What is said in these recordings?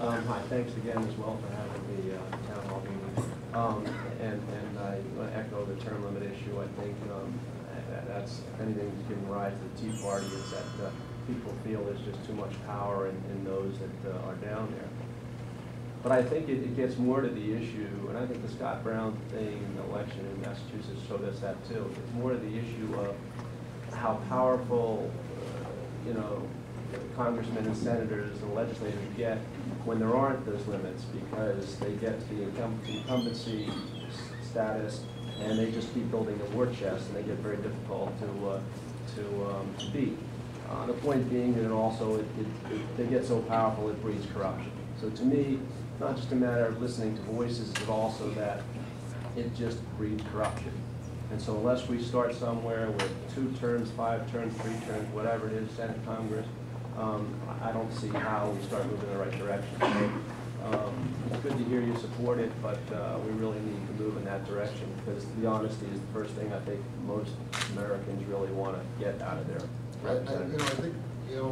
Hi, thanks again as well for having the town hall meeting. And I want to echo the term limit issue. I think that's, if anything, is giving rise to the Tea Party, is that people feel there's just too much power in those that are down there. But I think it gets more to the issue, and I think the Scott Brown thing in the election in Massachusetts showed us that too. It's more to the issue of how powerful, congressmen and senators and legislators get when there aren't those limits, because they get the incumbency status and they just keep building a war chest, and they get very difficult to beat. The point being that also they get so powerful it breeds corruption. So to me, not just a matter of listening to voices, but also that it just breeds corruption. And so unless we start somewhere with 2 terms, 5 terms, 3 terms, whatever it is, Senate, Congress, I don't see how we start moving in the right direction. So, it's good to hear you support it, but we really need to move in that direction, because the honesty is the first thing I think most Americans really want to get out of their representatives. I think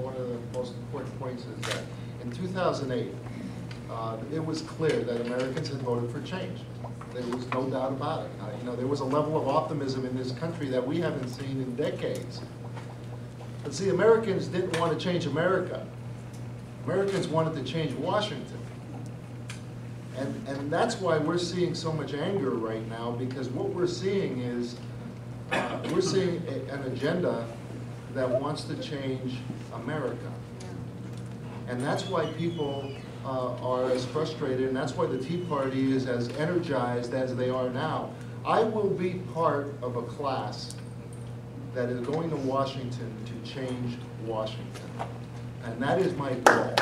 one of the most important points is that in 2008, it was clear that Americans had voted for change. There was no doubt about it. There was a level of optimism in this country that we haven't seen in decades. But see, Americans didn't want to change America. Americans wanted to change Washington. And that's why we're seeing so much anger right now, because what we're seeing is, we're seeing an agenda that wants to change America. And that's why people are as frustrated, and that's why the Tea Party is as energized as they are now. I will be part of a class that is going to Washington to change Washington. And that is my goal.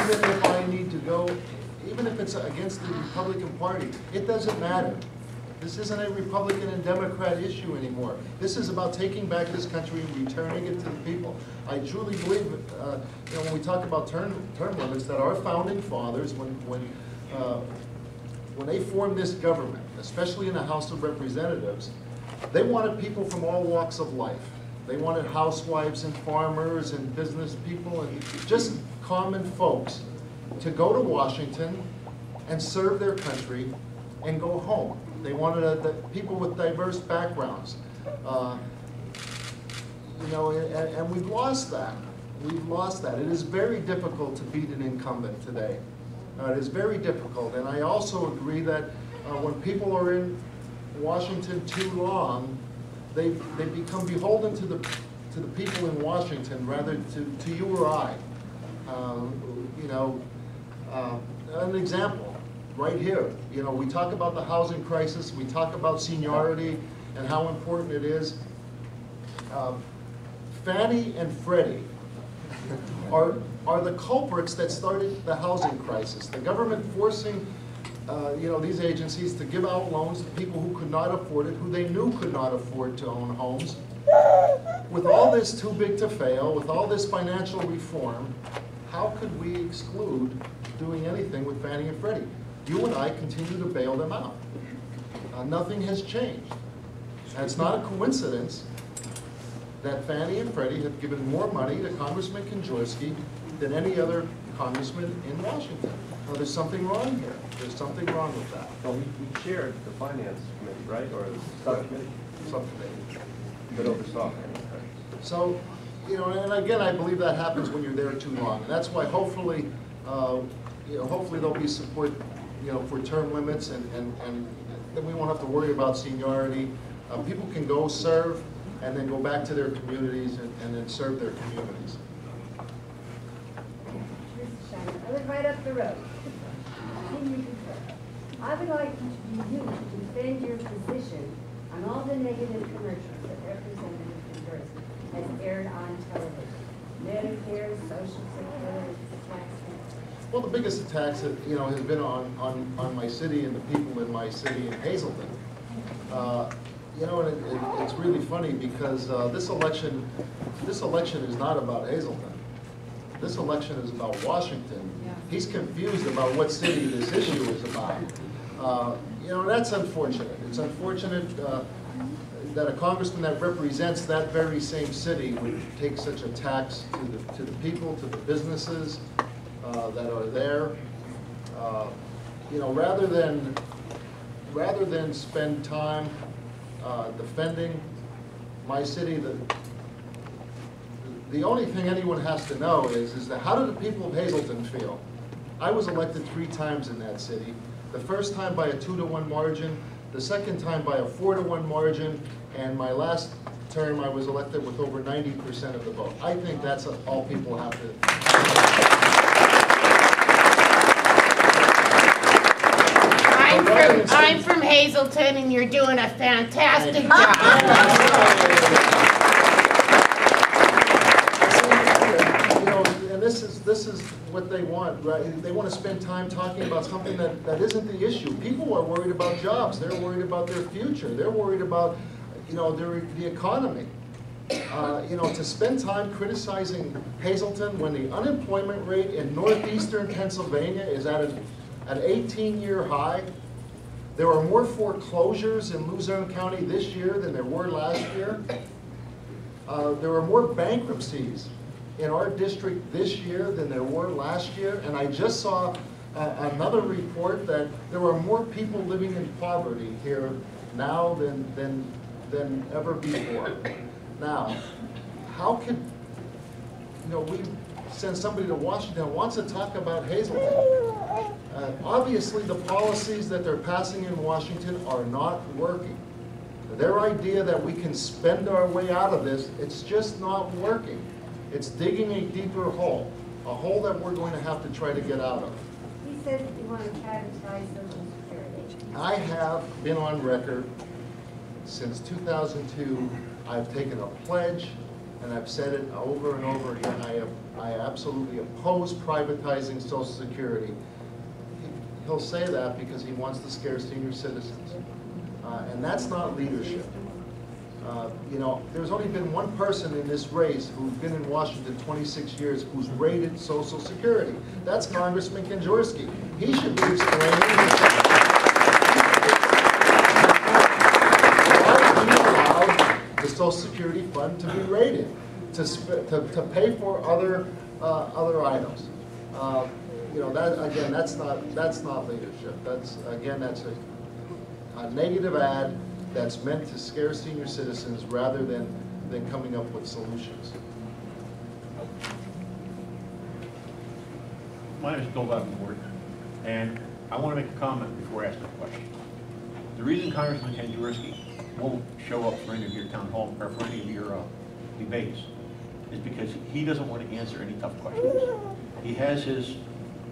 Even if I need to go, even if it's against the Republican Party, it doesn't matter. This isn't a Republican and Democrat issue anymore. This is about taking back this country and returning it to the people. I truly believe, when we talk about term limits, that our founding fathers, when they formed this government, especially in the House of Representatives, they wanted people from all walks of life. They wanted housewives and farmers and business people and just common folks to go to Washington and serve their country and go home. They wanted people with diverse backgrounds. And we've lost that. We've lost that. It is very difficult to beat an incumbent today. It is very difficult. And I also agree that when people are in Washington too long, they become beholden to the people in Washington rather to you or I. An example. Right here, we talk about the housing crisis, we talk about seniority and how important it is. Fannie and Freddie are the culprits that started the housing crisis. The government forcing these agencies to give out loans to people who could not afford it, who they knew could not afford to own homes. With all this too big to fail, with all this financial reform, how could we exclude doing anything with Fannie and Freddie? You and I continue to bail them out. Nothing has changed. And it's not a coincidence that Fannie and Freddie have given more money to Congressman Konjorski than any other congressman in Washington. Now, there's something wrong here. There's something wrong with that. Well, we shared the finance committee, right, or the subcommittee? Subcommittee. That oversaw. So, and again, I believe that happens when you're there too long. And that's why hopefully, hopefully there'll be support, for term limits, and then we won't have to worry about seniority. People can go serve and then go back to their communities and then serve their communities. I live right up the road. I would like you to defend your position on all the negative commercials that Representative Konjorski has aired on television. Medicare, Social Security, tax cuts. Well, the biggest attacks has been on my city and the people in my city in Hazleton. And it's really funny because this election is not about Hazleton. This election is about Washington. Yeah. He's confused about what city this issue is about. And that's unfortunate. It's unfortunate. that a congressman that represents that very same city would take such a tax to the people, to the businesses that are there. You know, rather than spend time defending my city, the only thing anyone has to know is that how do the people of Hazleton feel? I was elected 3 times in that city. The first time by a 2-to-1 margin, the second time by a 4-to-1 margin, and my last term I was elected with over 90% of the vote. I think that's all people have to. I'm from Hazleton, and you're doing a fantastic job. You know, and this is what they want, right? They want to spend time talking about something that isn't the issue. People are worried about jobs. They're worried about their future. They're worried about, you know, the economy. You know, to spend time criticizing Hazleton when the unemployment rate in northeastern Pennsylvania is at an 18-year high. There are more foreclosures in Luzerne County this year than there were last year. There are more bankruptcies in our district this year than there were last year. And I just saw another report that there are more people living in poverty here now than ever before. Now, how could, you know, we send somebody to Washington who wants to talk about Hazleton? Obviously, the policies that they're passing in Washington are not working. Their idea that we can spend our way out of this, it's just not working. It's digging a deeper hole, a hole that we're going to have to try to get out of. He says that you want to privatize Social Security. I have been on record since 2002. I've taken a pledge, and I've said it over and over again. I absolutely oppose privatizing Social Security. He'll say that because he wants to scare senior citizens. And that's not leadership. You know, there's only been one person in this race who's been in Washington 26 years who's raided Social Security. That's Congressman Kanjorski. He should be explaining why he allowed the Social Security fund to be raided, to pay for other items. You know, that again, that's not leadership. That's a negative ad that's meant to scare senior citizens rather than coming up with solutions. My name is Bill Davenport, and I want to make a comment before asking a question. The reason Congressman Kanjorski won't show up for any of your town hall or for any of your debates is because he doesn't want to answer any tough questions. He has his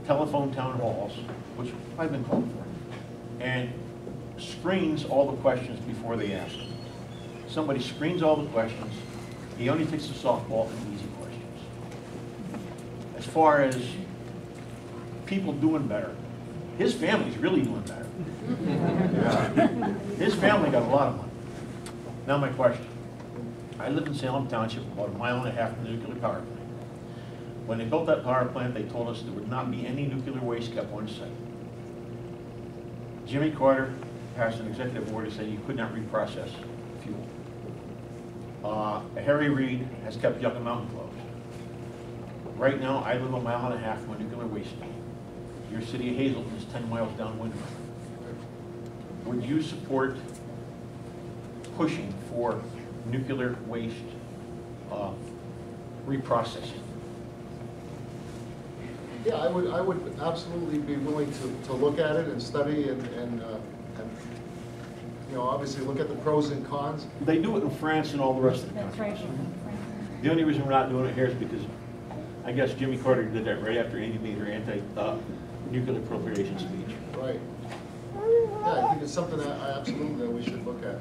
telephone town halls, which I've been called for, and screens all the questions before they ask them. Somebody screens all the questions. He only takes the softball and easy questions. As far as people doing better, his family's really doing better. His family got a lot of money. Now my question. I live in Salem Township, about 1.5 miles from the nuclear power plant. When they built that power plant, they told us there would not be any nuclear waste kept on site. Jimmy Carter passed an executive order saying you could not reprocess fuel. Harry Reid has kept Yucca Mountain closed. Right now, I live 1.5 miles from a nuclear waste plant. Your city of Hazleton is 10 miles downwind of it. Would you support pushing for nuclear waste reprocessing? Yeah, I would absolutely be willing to look at it and study and you know, obviously look at the pros and cons. They do it in France and all the rest of the country. That's right. The only reason we're not doing it here is because I guess Jimmy Carter did that right after Andy made her anti-nuclear proliferation speech. Right. Yeah, I think it's something that absolutely we should look at.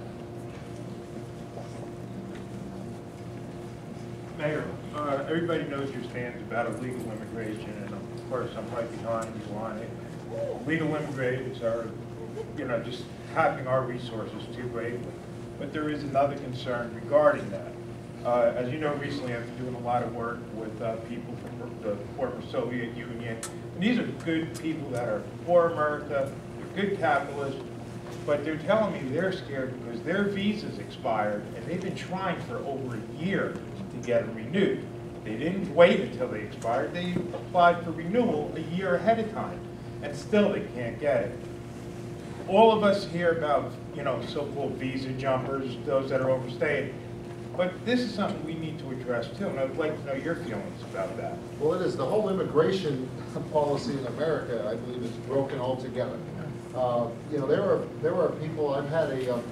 Mayor, everybody knows your stance about illegal immigration, and of course I'm right behind you on it. Legal immigrants are, you know, just tapping our resources too greatly. But there is another concern regarding that. As you know, recently I've been doing a lot of work with people from the former Soviet Union. And these are good people that are for America, they're good capitalists, but they're telling me they're scared because their visas expired, and they've been trying for over a year to get them renewed. They didn't wait until they expired. They applied for renewal a year ahead of time, and still they can't get it. All of us hear about, you know, so-called visa jumpers, those that are overstaying, but this is something we need to address too, and I'd like to know your feelings about that. Well, it is. The whole immigration policy in America, I believe, is broken altogether. You know, there are people, I've had a, to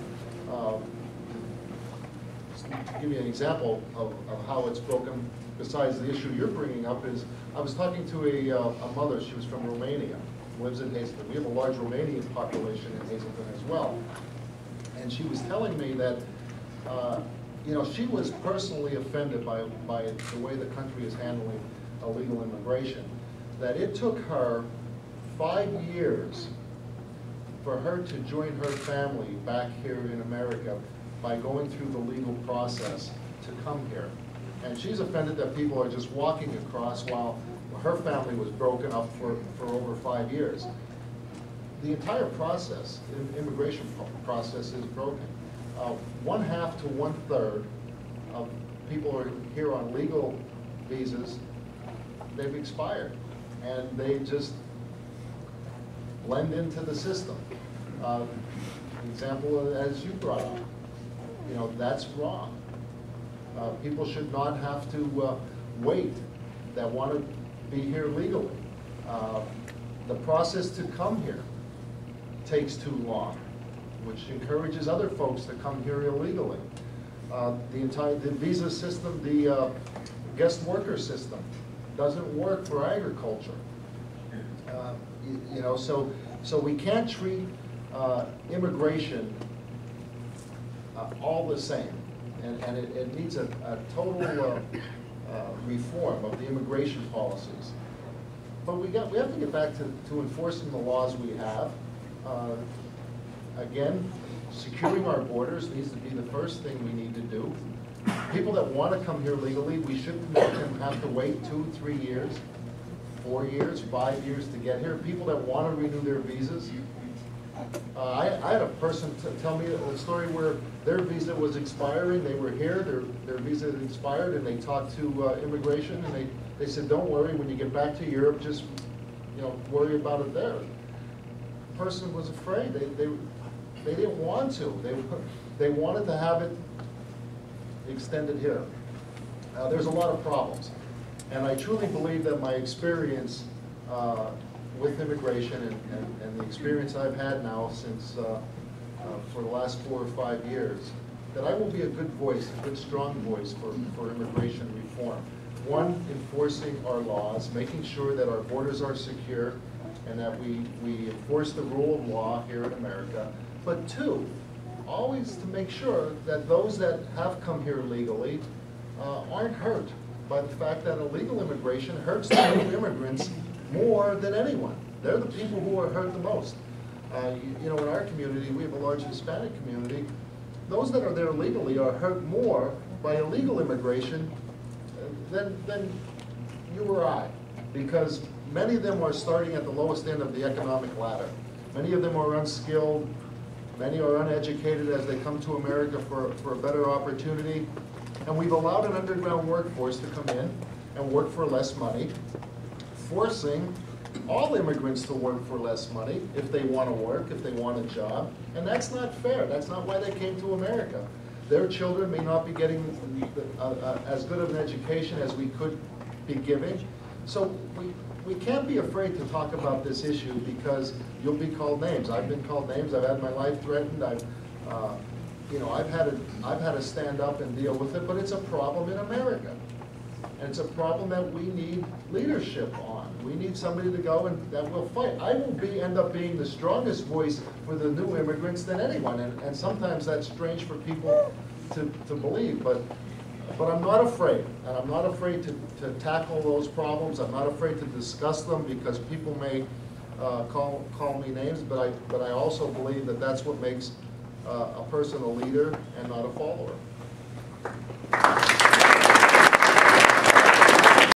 give you an example of how it's broken, besides the issue you're bringing up, is I was talking to a mother, she was from Romania, lives in Hazleton. We have a large Romanian population in Hazleton as well. And she was telling me that, you know, she was personally offended by the way the country is handling illegal immigration, that it took her 5 years for her to join her family back here in America by going through the legal process to come here. And she's offended that people are just walking across while her family was broken up for over 5 years. The entire process, the immigration process, is broken. 1/2 to 1/3 of people are here on legal visas, they've expired, and they just blend into the system. Example, as you brought up, you know, that's wrong. People should not have to wait that want to be here legally. The process to come here takes too long, which encourages other folks to come here illegally. The visa system, the guest worker system, doesn't work for agriculture. You know, so we can't treat immigration all the same, and it needs a total reform of the immigration policies. But we have to get back to enforcing the laws we have. Again, securing our borders needs to be the first thing we need to do. People that want to come here legally, we shouldn't make them have to wait 2, 3 years, 4 years, 5 years to get here. People that want to renew their visas. I had a person tell me a story where their visa was expiring. They were here, their visa had expired, and they talked to immigration, and they said, don't worry, when you get back to Europe, just, you know, worry about it there. The person was afraid. They didn't want to. They wanted to have it extended here. There's a lot of problems. And I truly believe that my experience with immigration and the experience I've had now since for the last 4 or 5 years, that I will be a good voice, a good strong voice for immigration reform. One, enforcing our laws, making sure that our borders are secure and that we enforce the rule of law here in America. But two, always to make sure that those that have come here legally aren't hurt by the fact that illegal immigration hurts the new immigrants more than anyone. They're the people who are hurt the most. You know, in our community, we have a large Hispanic community. Those that are there legally are hurt more by illegal immigration than you or I, because many of them are starting at the lowest end of the economic ladder. Many of them are unskilled. Many are uneducated as they come to America for a better opportunity. And we've allowed an underground workforce to come in and work for less money, forcing all immigrants to work for less money if they want to work, if they want a job. And that's not fair. That's not why they came to America. Their children may not be getting as good of an education as we could be giving. So we can't be afraid to talk about this issue, because you'll be called names. I've been called names. I've had my life threatened. You know, I've had to stand up and deal with it. But it's a problem in America, and it's a problem that we need leadership on. We need somebody to go and that will fight. I will end up being the strongest voice for the new immigrants than anyone, and sometimes that's strange for people to believe, but I'm not afraid, and I'm not afraid to tackle those problems. I'm not afraid to discuss them, because people may call me names, but I also believe that that's what makes a person a leader and not a follower.